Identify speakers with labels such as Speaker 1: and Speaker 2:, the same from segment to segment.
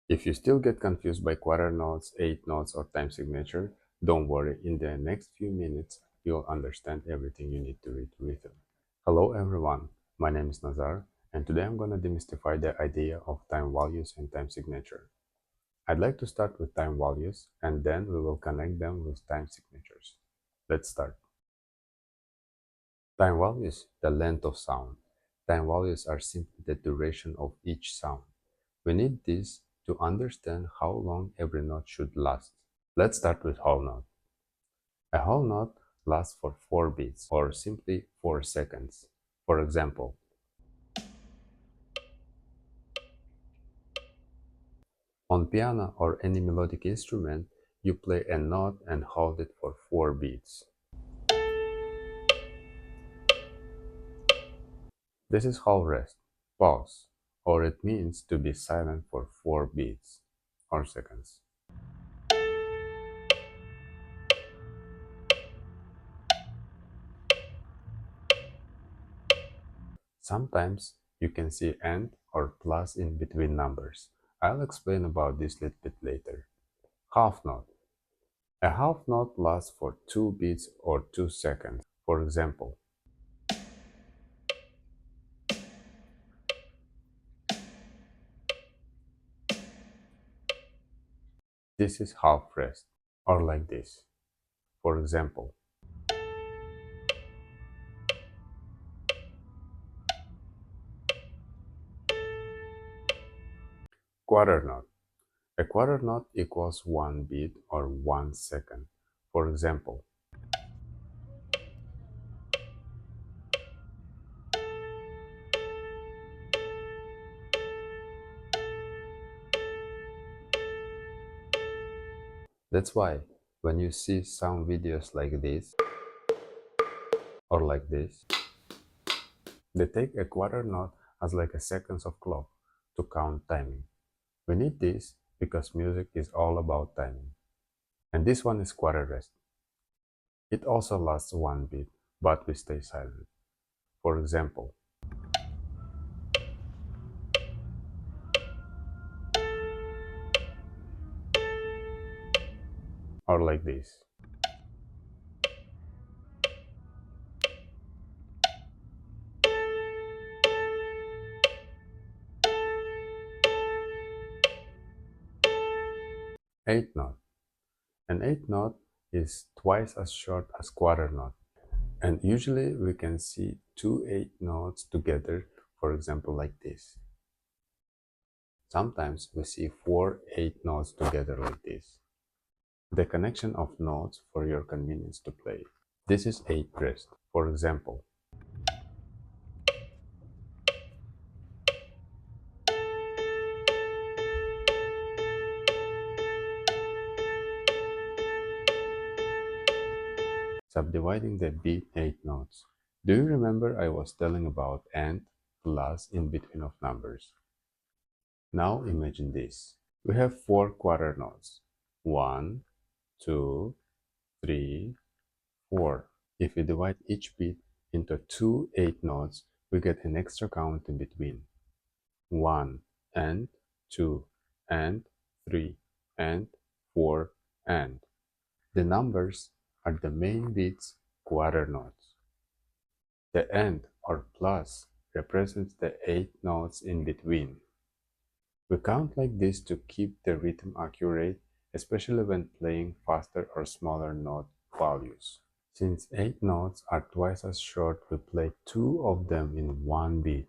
Speaker 1: If you still get confused by quarter notes, eighth notes, or time signature, don't worry, in the next few minutes, you'll understand everything you need to read rhythm. Hello everyone, my name is Nazar, and today I'm going to demystify the idea of time values and time signature. I'd like to start with time values, and then we will connect them with time signatures. Let's start. Time values, the length of sound. Time values are simply the duration of each sound. We need this to understand how long every note should last. Let's start with whole note. A whole note lasts for 4 beats, or simply 4 seconds. For example, on piano or any melodic instrument, you play a note and hold it for 4 beats. This is whole rest, pause, or it means to be silent for 4 beats or seconds. Sometimes you can see and or plus in between numbers. I'll explain about this a little bit later. Half note. A half note lasts for 2 beats or 2 seconds. For example, this is half rest, or like this. For example, quarter note. A quarter note equals 1 beat or 1 second. For example, that's why when you see some videos like this or like this, they take a quarter note as like a seconds of clock to count timing. We need this because music is all about timing. And this one is quarter rest. It also lasts 1 beat, but we stay silent. For example, or like this. Eighth note. An eighth note is twice as short as quarter note. And usually we can see 2 eighth notes together, for example, like this. Sometimes we see 4 eighth notes together like this. The connection of notes for your convenience to play. This is eighth rest. For example, subdividing the beat 8 notes. Do you remember I was telling about and plus in between of numbers? Now imagine this. We have 4 quarter notes. 1, 2, 3, 4. If we divide each beat into 2 8 notes, we get an extra count in between. 1 and 2 and 3 and 4 and. The numbers are the main beats quarter notes. The and or plus represents the 8 notes in between. We count like this to keep the rhythm accurate, especially when playing faster or smaller note values. Since 8 notes are twice as short, we play 2 of them in one beat.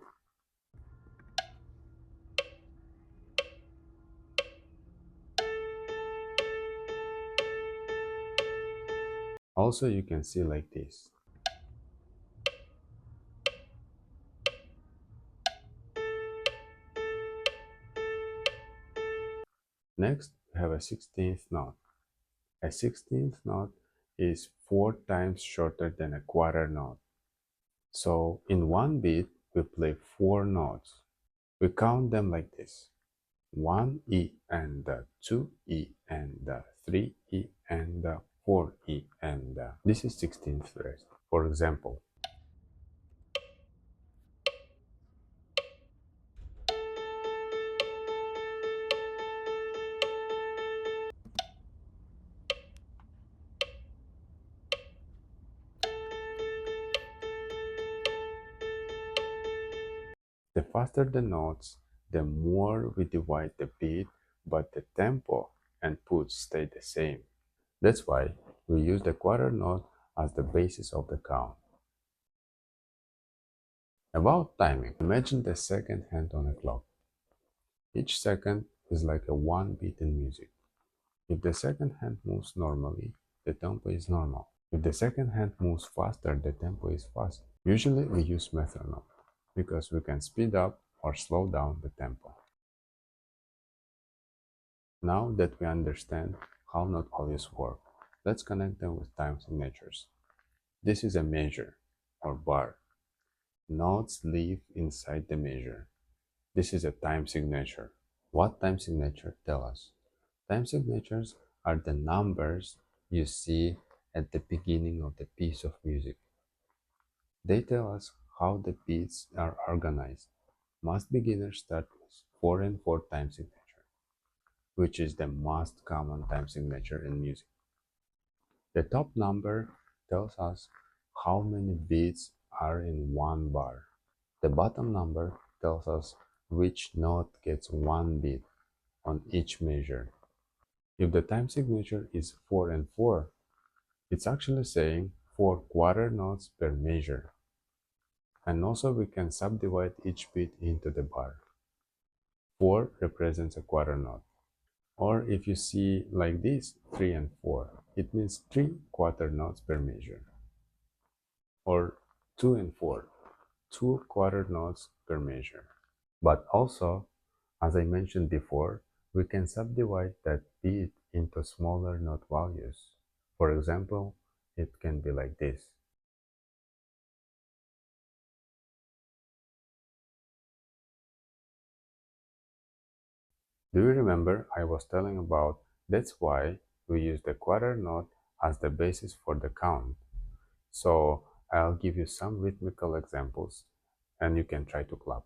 Speaker 1: Also, you can see like this. Next, we have a 16th note. A 16th note is 4 times shorter than a quarter note. So, in one beat, we play 4 notes. We count them like this. 1 E and 2 E and 3 E and 4 E and this is 16th rest. For example, faster the notes, the more we divide the beat, but the tempo and pitch stay the same. That's why we use the quarter note as the basis of the count. About timing, imagine the second hand on a clock. Each second is like a one beat in music. If the second hand moves normally, the tempo is normal. If the second hand moves faster, the tempo is fast. Usually we use metronome because we can speed up or slow down the tempo. Now that we understand how note values work, let's connect them with time signatures. This is a measure or bar. Notes live inside the measure. This is a time signature. What time signature tell us? Time signatures are the numbers you see at the beginning of the piece of music. They tell us how the beats are organized. Most beginners start with 4 and 4 time signature, which is the most common time signature in music. The top number tells us how many beats are in one bar. The bottom number tells us which note gets one beat on each measure. If the time signature is 4 and 4, it's actually saying 4 quarter notes per measure. And also we can subdivide each beat into the bar. 4 represents a quarter note. Or if you see like this, 3 and 4, it means 3 quarter notes per measure. Or 2 and 4, 2 quarter notes per measure. But also, as I mentioned before, we can subdivide that beat into smaller note values. For example, it can be like this. Do you remember I was telling about that's why we use the quarter note as the basis for the count? So I'll give you some rhythmical examples and you can try to clap.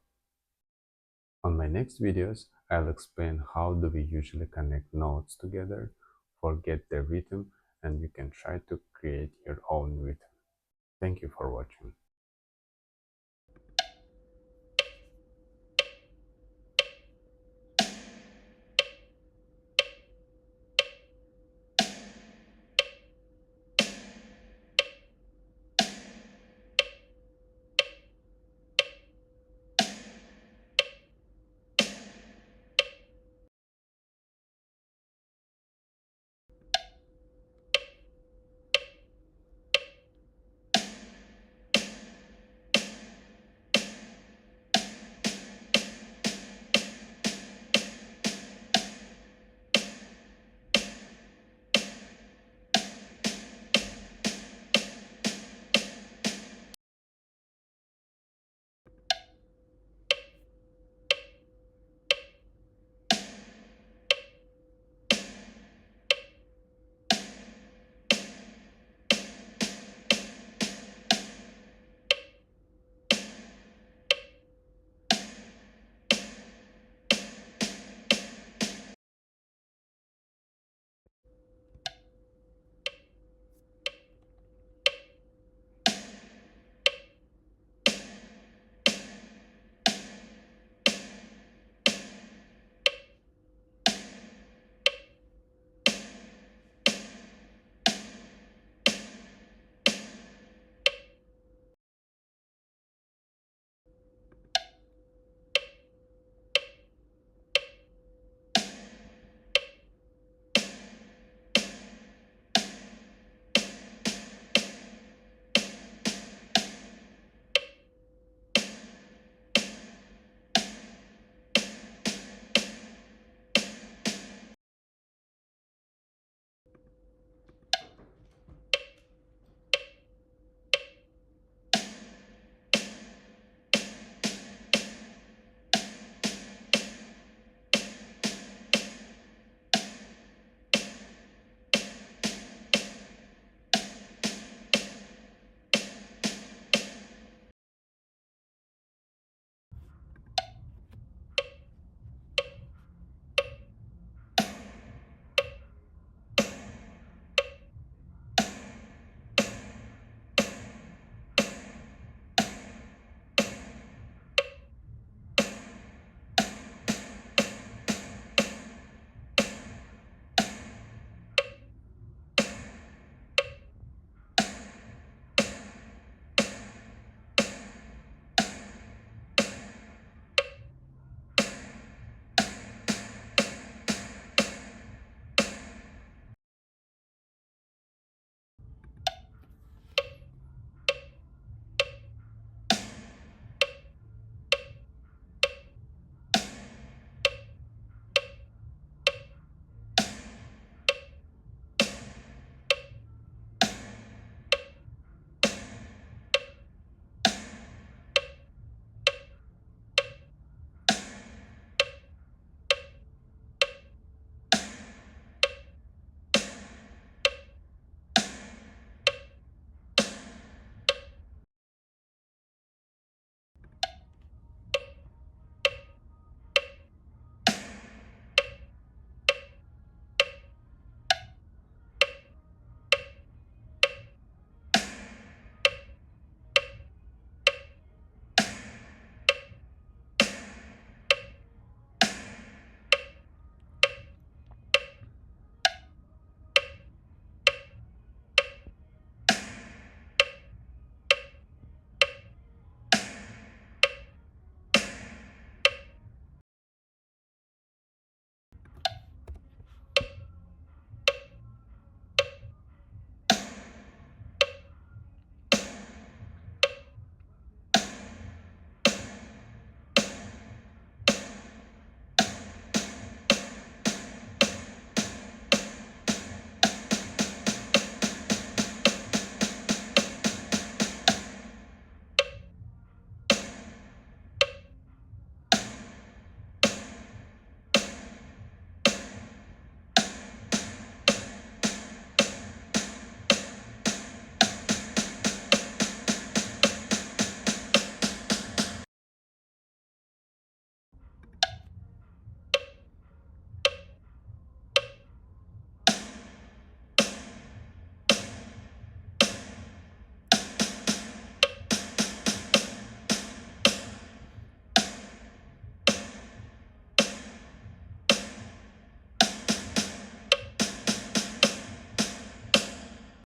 Speaker 1: On my next videos, I'll explain how do we usually connect notes together, forget the rhythm, and you can try to create your own rhythm. Thank you for watching.